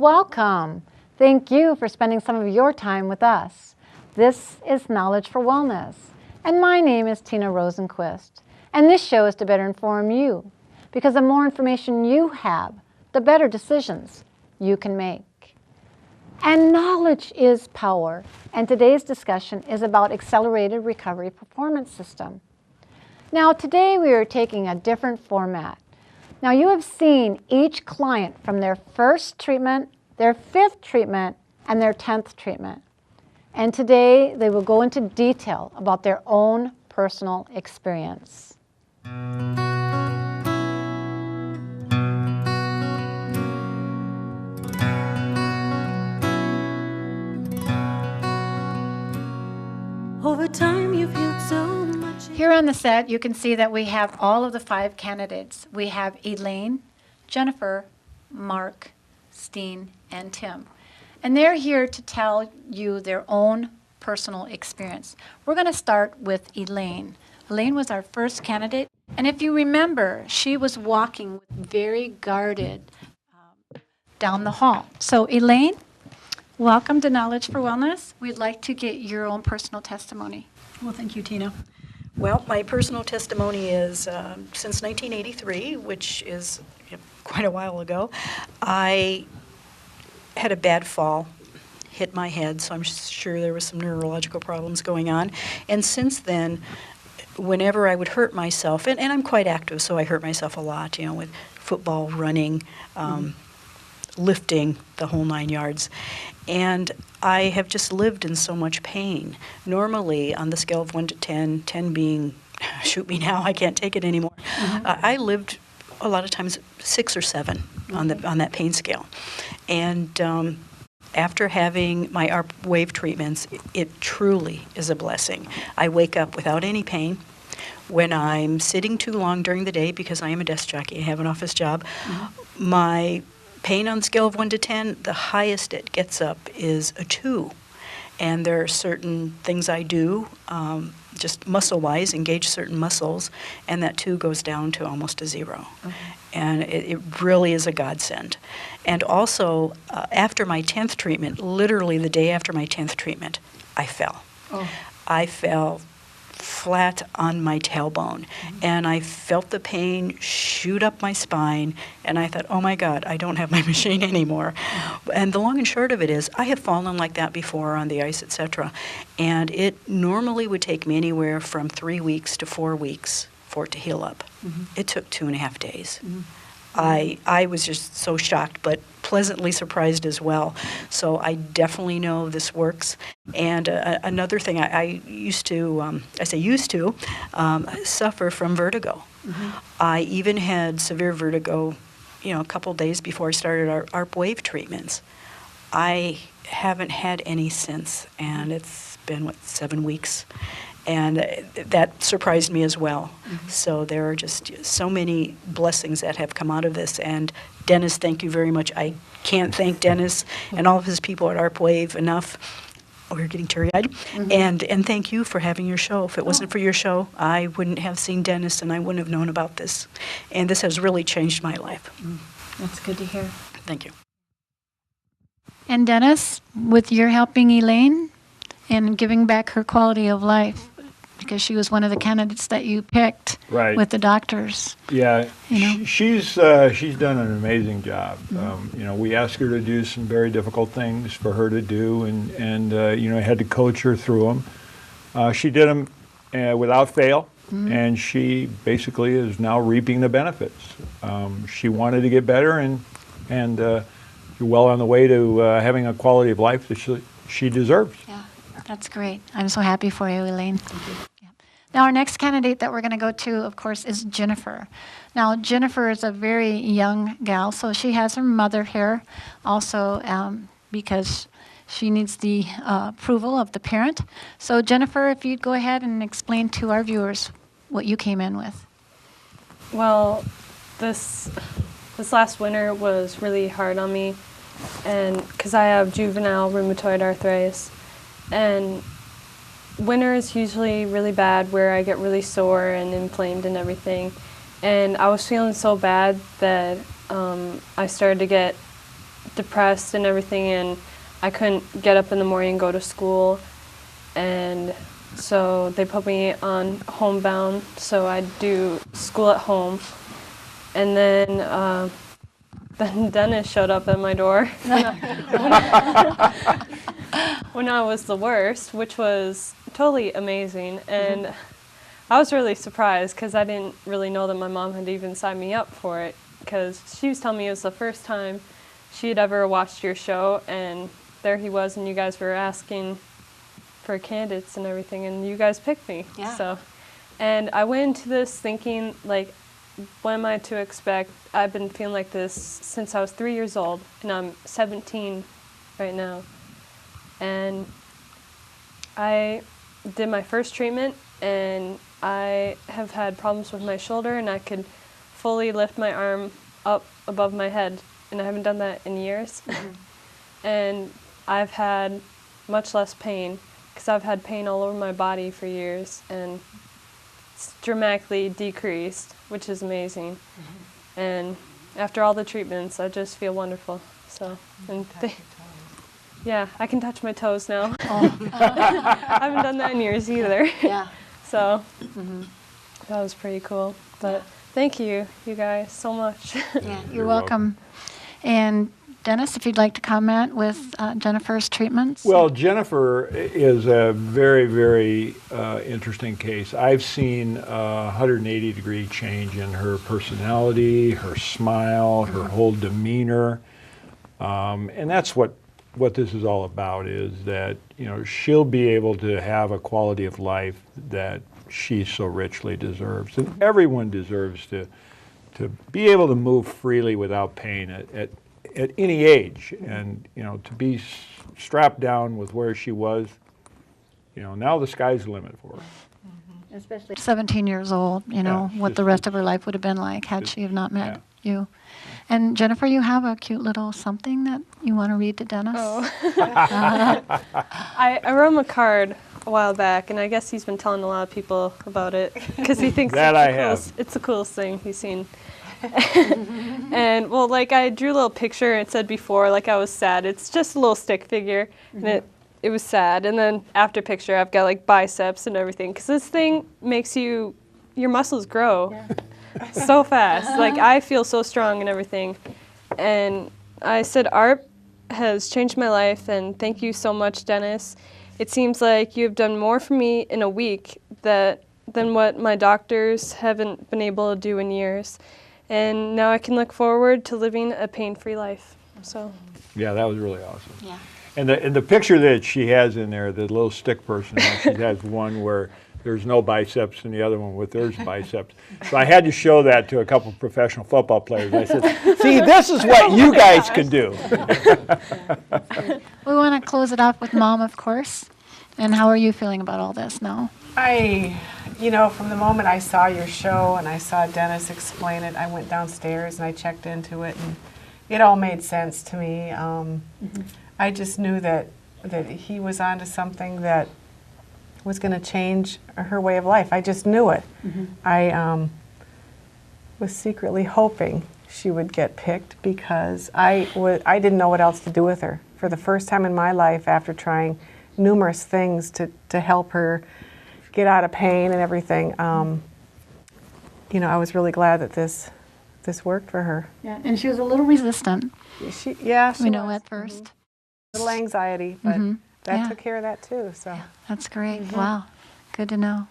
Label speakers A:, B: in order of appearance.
A: Welcome. Thank you for spending some of your time with us. This is Knowledge for Wellness, and my name is Tina Rosenquist. And this show is to better inform you, because the more information you have, the better decisions you can make. And knowledge is power, and today's discussion is about Accelerated Recovery Performance System. Now, today we are taking a different format. Now, you have seen each client from their first treatment, their 5th treatment, and their 10th treatment. And today they will go into detail about their own personal experience.
B: Over time you've healed so much.
A: Here on the set, you can see that we have all of the 5 candidates. We have Elaine, Jennifer, Mark, Steen, and Tim. And they're here to tell you their own personal experience. We're going to start with Elaine. Elaine was our first candidate. And if you remember, she was walking very guarded down the hall. So Elaine, welcome to Knowledge for Wellness. We'd like to get your own personal testimony.
C: Well, thank you, Tina. Well, my personal testimony is since 1983, which is quite a while ago, I had a bad fall, hit my head, so I'm sure there was some neurological problems going on. And since then, whenever I would hurt myself, and I'm quite active, so I hurt myself a lot, with football, running, lifting, the whole 9 yards. And I have just lived in so much pain. Normally, on the scale of 1 to 10, 10 being, shoot me now, I can't take it anymore, I lived a lot of times 6 or 7 on that pain scale. And after having my ARP wave treatments, it truly is a blessing. I wake up without any pain. When I'm sitting too long during the day, because I am a desk jockey, I have an office job, my pain on the scale of 1 to 10, the highest it gets up is a 2. And there are certain things I do, just muscle-wise, engage certain muscles, and that 2 goes down to almost a 0. And it really is a godsend. And also, after my 10th treatment, literally the day after my 10th treatment, I fell. I fell flat on my tailbone, and I felt the pain shoot up my spine, and I thought, oh my God, I don't have my machine anymore. And the long and short of it is, I have fallen like that before on the ice, etc., and it normally would take me anywhere from 3 weeks to 4 weeks for it to heal up. It took 2.5 days. I was just so shocked, but pleasantly surprised as well. So I definitely know this works. And another thing, I used to, suffer from vertigo. I even had severe vertigo, a couple days before I started our ARP wave treatments. I haven't had any since, and it's been, 7 weeks? And that surprised me as well. So there are just so many blessings that have come out of this. And Dennis, thank you very much. I can't thank Dennis and all of his people at ARP Wave enough. We're getting teary-eyed. And thank you for having your show. If it wasn't for your show, I wouldn't have seen Dennis, and I wouldn't have known about this. And this has really changed my life.
A: That's good to hear.
C: Thank you.
A: And Dennis, with your helping Elaine and giving back her quality of life, because she was one of the candidates that you picked with the doctors.
D: Yeah, she's done an amazing job. We asked her to do some very difficult things for her to do, and I had to coach her through them. She did them without fail, and she basically is now reaping the benefits. She wanted to get better, and you're well on the way to having a quality of life that she deserves.
A: Yeah, that's great. I'm so happy for you, Elaine. Thank you. Now, our next candidate that we're going to go to, of course, is Jennifer. Now, Jennifer is a very young gal, so she has her mother here also because she needs the approval of the parent. So, Jennifer, if you'd go ahead and explain to our viewers what you came in with.
E: Well, this last winter was really hard on me, and because I have juvenile rheumatoid arthritis, and winter is usually really bad where I get really sore and inflamed and everything. And I was feeling so bad that I started to get depressed and everything, and I couldn't get up in the morning and go to school. And so they put me on homebound, so I'd do school at home. And then Dennis showed up at my door when I was the worst, which was totally amazing. And I was really surprised because I didn't really know that my mom had even signed me up for it, because she was telling me it was the first time she had ever watched your show, and there he was, and you guys were asking for candidates and everything, and you guys picked me.
A: Yeah.
E: So, and I went into this thinking, like, what am I to expect? I've been feeling like this since I was 3 years old, and I'm 17 right now. And I did my first treatment, and I have had problems with my shoulder, and I could fully lift my arm up above my head, and I haven't done that in years. And I've had much less pain, because I've had pain all over my body for years, and it's dramatically decreased, which is amazing. And after all the treatments, I just feel wonderful. So, and yeah, I can touch my toes now. I haven't done that in years either.
A: Yeah.
E: So that was pretty cool. But thank you, you guys, so much.
A: Yeah, you're welcome. And Dennis, if you'd like to comment with Jennifer's treatments.
D: Well, Jennifer is a very, very interesting case. I've seen a 180-degree change in her personality, her smile, her whole demeanor. And that's what this is all about, is that, you know, she'll be able to have a quality of life that she so richly deserves. And everyone deserves to be able to move freely without pain at any age, and, you know, to be strapped down with where she was, you know, now the sky's the limit for her.
A: Especially 17 years old, you know,
D: Yeah,
A: what the rest of her life would have been like had she have not met you. And Jennifer, you have a cute little something that you want to read to Dennis?
E: Oh. I wrote him a card a while back, and I guess he's been telling a lot of people about it, because he thinks it's the coolest thing he's seen. And, well, like, I drew a little picture, and it said before, like, I was sad. It's just a little stick figure, and it was sad. And then after picture, I've got, like, biceps and everything, because this thing makes your muscles grow so fast. Like, I feel so strong and everything. And I said, ARP has changed my life, and thank you so much, Dennis. It seems like you have done more for me in a week than what my doctors haven't been able to do in years. And now I can look forward to living a pain-free life. So.
D: Yeah, that was really awesome.
A: Yeah.
D: And the picture that she has in there, the little stick person, she has one where there's no biceps and the other one with there's biceps. So I had to show that to a couple professional football players. I said, see, this is what you guys can do.
A: We want to close it off with Mom, of course. And how are you feeling about all this now?
F: You know, from the moment I saw your show and I saw Dennis explain it, I went downstairs and I checked into it, and it all made sense to me. I just knew that he was onto something that was going to change her way of life. I just knew it. I was secretly hoping she would get picked, because I didn't know what else to do with her. For the first time in my life, after trying numerous things to help her get out of pain and everything, you know, I was really glad that this worked for her.
A: Yeah, and she was a little resistant.
F: She
A: We know
F: was.
A: at first.
F: A little anxiety, but that took care of that too. So
A: That's great. Wow, good to know.